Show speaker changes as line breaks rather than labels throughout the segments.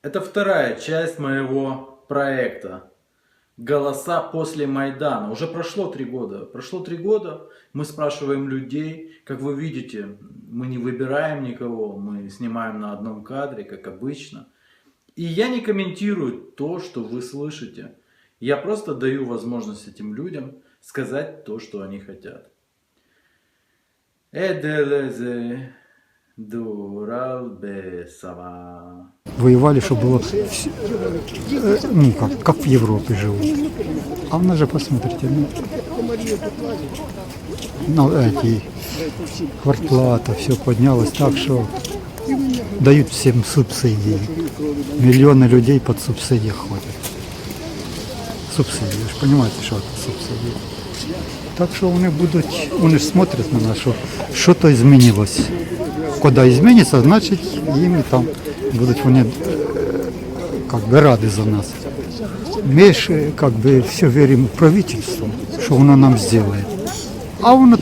Это вторая часть моего проекта «Голоса после Майдана». Уже прошло 3 года. Прошло 3 года, мы спрашиваем людей. Как вы видите, мы не выбираем никого, мы снимаем на одном кадре, как обычно. И я не комментирую то, что вы слышите. Я просто даю возможность этим людям сказать то, что они хотят. Эделезе Дуралбесава.
Воевали, чтобы было, ну, как в Европе живут. А у нас же, посмотрите, эти квартплата, все поднялось так, что дают всем субсидии. Миллионы людей под субсидии ходят. Субсидії, ви ж розумієте, що це субсидії. Так що вони ж смотрять на нас, що то змінилось. Коли зміниться, значить їм і там будуть вони раді за нас. Ми ж все віримо в правительство, що воно нам зробить. А воно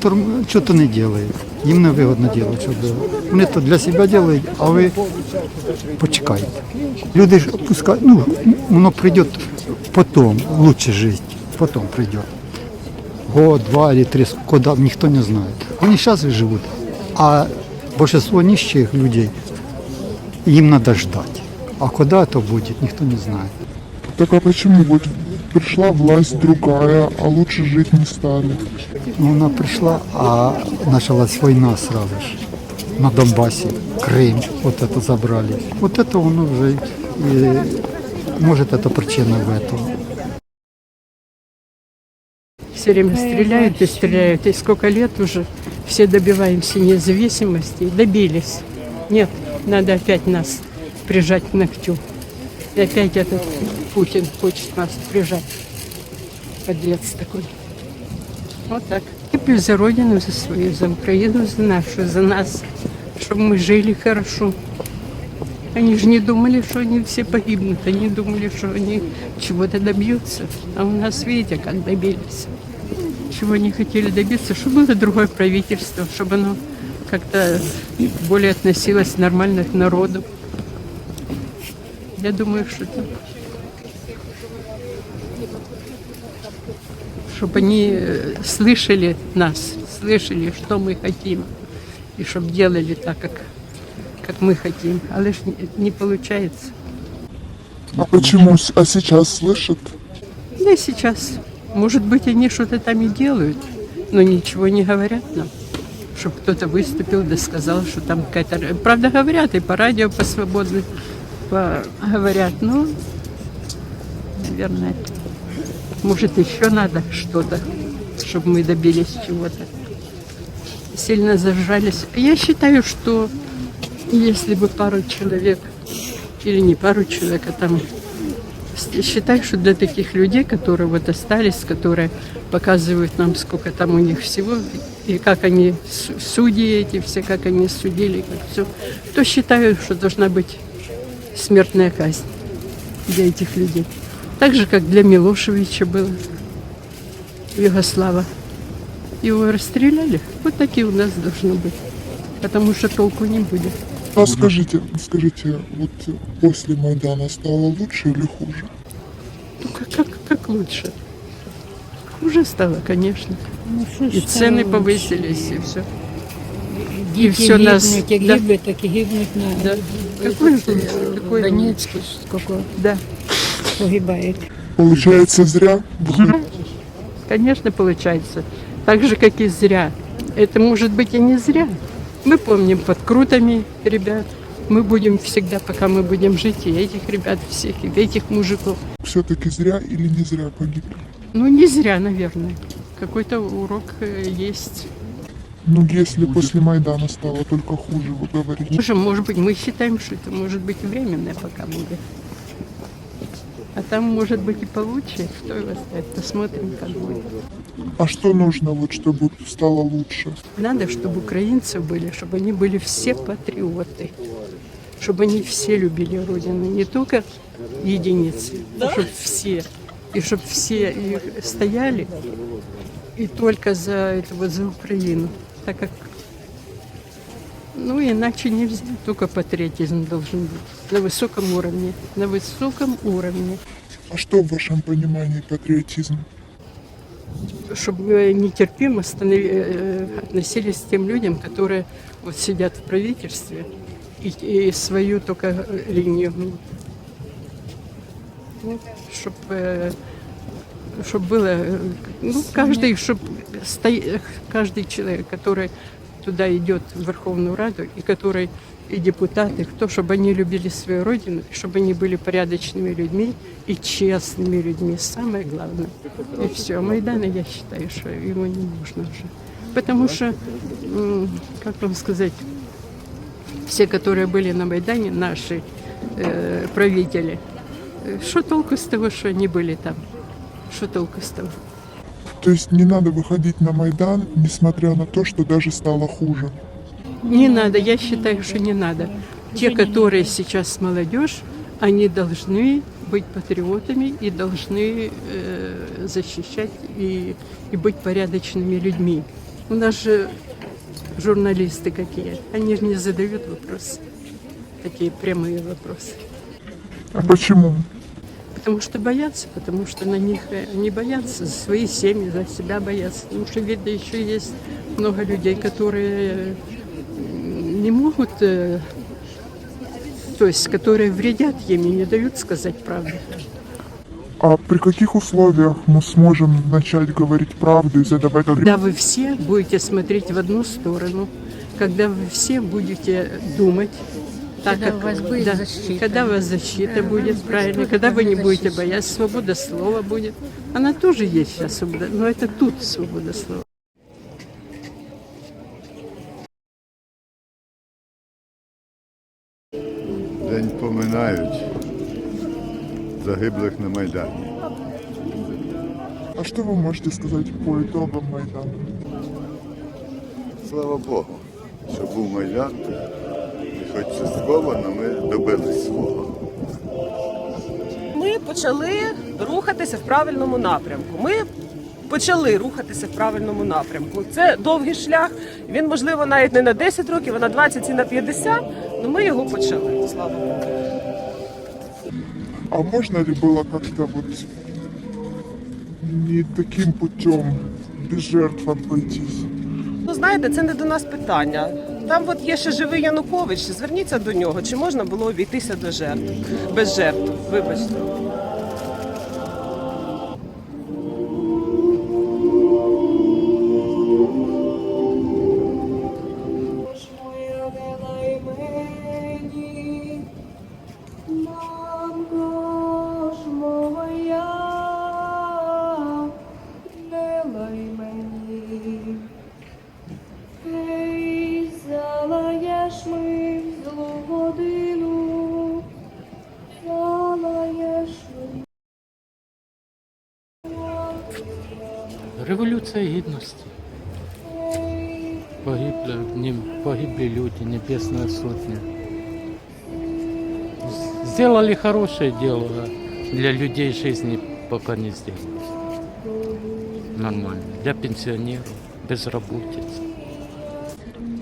щось не робить. Їм не вигідно робити, щоб вони то для себе роблять, а ви почекайте. Люди ж пускай, воно прийде потом, лучше жить, потом придет. Год, 2 или 3, куда, никто не знает. Они сейчас и живут, а большинство нищих людей, им надо ждать. А куда это будет, никто не знает.
Так а почему вот пришла власть другая, а лучше жить не стали?
Она пришла, а началась война сразу же. На Донбассе, Крым, вот это забрали. Вот это он уже, может, это причина в этом.
Все время стреляют и стреляют. И сколько лет уже все добиваемся независимости. Добились. Нет, надо опять нас прижать к ногтю. И опять этот Путин хочет нас прижать. Подлец такой. Вот так. И пусть за Родину, за свою, за Украину, за нашу, за нас. Чтобы мы жили хорошо. Они же не думали, что они все погибнут. Они думали, что они чего-то добьются. А у нас, видите, как добились. Чего они хотели добиться, чтобы было другое правительство, чтобы оно как-то более относилось нормально к народу. Я думаю, что так. Чтобы они слышали нас, слышали, что мы хотим. И чтобы делали так, как мы хотим. А лишь не получается.
А почему? А сейчас слышат?
Да сейчас. Может быть, они что-то там и делают, но ничего не говорят нам. Чтобы кто-то выступил, да сказал, что там какая-то... Правда, говорят и по радио, по свободным говорят. Но, наверное, может, еще надо что-то, чтобы мы добились чего-то. Сильно зажались. Я считаю, что если бы пару человек, или не пару человек, а там... Считаю, что для таких людей, которые вот остались, которые показывают нам, сколько там у них всего, и как они, судьи эти все, как они судили, как все, то считаю, что должна быть смертная казнь для этих людей. Так же, как для Милошевича было, Югослава. Его расстреляли, вот такие у нас должно быть, потому что толку не будет.
А скажите, вот после Майдана стало лучше или хуже?
Ну, как лучше? Хуже стало, конечно. И цены повысились, и все. И все нас...
Гибнуть, так и гибнуть надо.
Да. Какой
Донецкий, сколько
Да,
погибает.
Получается зря?
конечно, получается. Так же, как и зря. Это может быть и не зря. Мы помним под Крутами ребят. Мы будем всегда, пока мы будем жить, и этих ребят всех, и этих мужиков.
Все-таки зря или не зря погибли?
Ну, не зря, наверное. Какой-то урок есть.
Ну, если после Майдана стало только хуже, вы говорите.
Тоже, может быть, мы считаем, что это может быть временное пока будет. А там может быть и получше. Кто его знает? Посмотрим, как будет.
А что нужно, вот, чтобы стало лучше?
Надо, чтобы украинцы были, чтобы они были все патриоты. Чтобы они все любили Родину. Не только единицы, а чтобы все. И чтобы все их стояли и только за это вот за Украину. Так как, ну, иначе нельзя, только патриотизм должен быть. на высоком уровне. На высоком уровне.
А что в вашем понимании патриотизм?
Чтобы нетерпимо относились к тем людям, которые вот сидят в правительстве и свою только линию гнут. Вот, чтобы было, ну, каждый человек, который туда идет в Верховную Раду, и который и депутаты, кто, чтобы они любили свою родину, чтобы они были порядочными людьми и честными людьми, самое главное. И все. Майдана, я считаю, что его не нужно уже. Потому что, как вам сказать, все, которые были на Майдане, наши правители, что толку с того, что они были там? Что толку с того?
То есть не надо выходить на Майдан, несмотря на то, что даже стало хуже.
Не надо, я считаю, что не надо. Те, которые сейчас молодежь, они должны быть патриотами и должны защищать и быть порядочными людьми. У нас же журналисты какие, они же не задают вопросы, такие прямые вопросы.
А почему?
Потому что боятся, потому что на них они боятся, за свои семьи, за себя боятся. Потому что, видно, еще есть много людей, которые не могут, то есть, которые вредят им и не дают сказать правду.
А при каких условиях мы сможем начать говорить правду и задавать
Когда вы все будете смотреть в одну сторону, когда вы все будете думать, так
Когда
как,
у вас будет
да,
защита.
когда у вас защита будет, правильно, когда вы не будете бояться, свобода слова будет. Она тоже есть сейчас свобода, но это тут свобода слова.
День поминають загиблих на Майдані.
А что вы можете сказать по итогам Майдана?
Слава Богу, що був Майдан, і хоч частково, але ми добились свого.
Ми почали рухатися в правильному напрямку. Ми почали рухатися в правильному напрямку. Це довгий шлях. Він, можливо, навіть не на 10 років, а на 20 і на 50, але ми його почали. Слава Богу.
А можно ли было как-то вот не таким путем, без жертв обойтись?
Ну, знаєте, це не до нас питання. Там от є ще живий Янукович, зверніться до нього, чи можна було обійтися до жертв, без жертв, вибачте.
Мамко ж моя, не лай мені, ей, залаєш ми в злу годину, залаєш ми.
Революция гідності. Погибли люди, Небесная Сотня. Сделали хорошее дело, а для людей жизни пока не сделали. Нормально. Для пенсионеров, безработицы.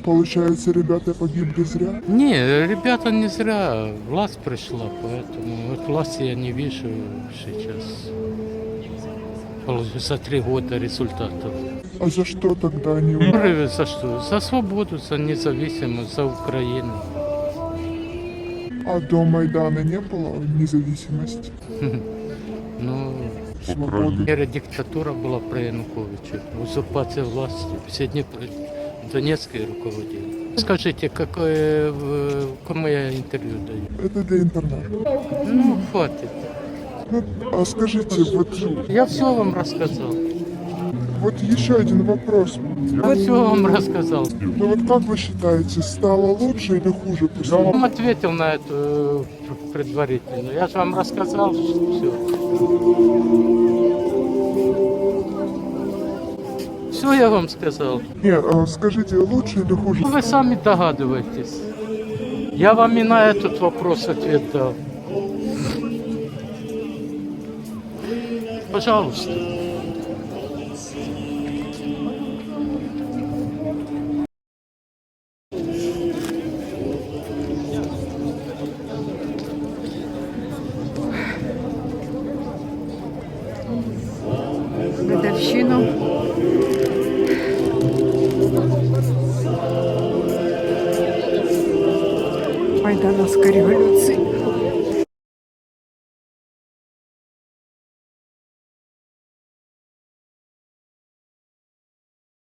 Получается, ребята погибли зря?
Не, ребята не зря. Власть пришла, поэтому от власти я не вижу сейчас за 3 года результатов.
А за что тогда они
За что? За свободу, за независимость, за Украину.
А до Майдана не было независимости?
Ну,
Свободы?
диктатура была при Януковиче, узурпация власти. Все дни Донецкой руководили. Скажите, кому я интервью даю?
Это для интернета.
Ну, хватит.
Ну, а скажите,
Я все вам рассказал.
вот еще один вопрос.
Я все вам рассказал.
Ну вот как вы считаете, стало лучше или хуже после?
Я вам ответил на эту предварительно. Я же вам рассказал все. Все я вам сказал.
Нет, а скажите, лучше или хуже?
Вы сами догадываетесь. Я вам и на этот вопрос ответ дал. Пожалуйста.
батьківщину. Майдановської революції.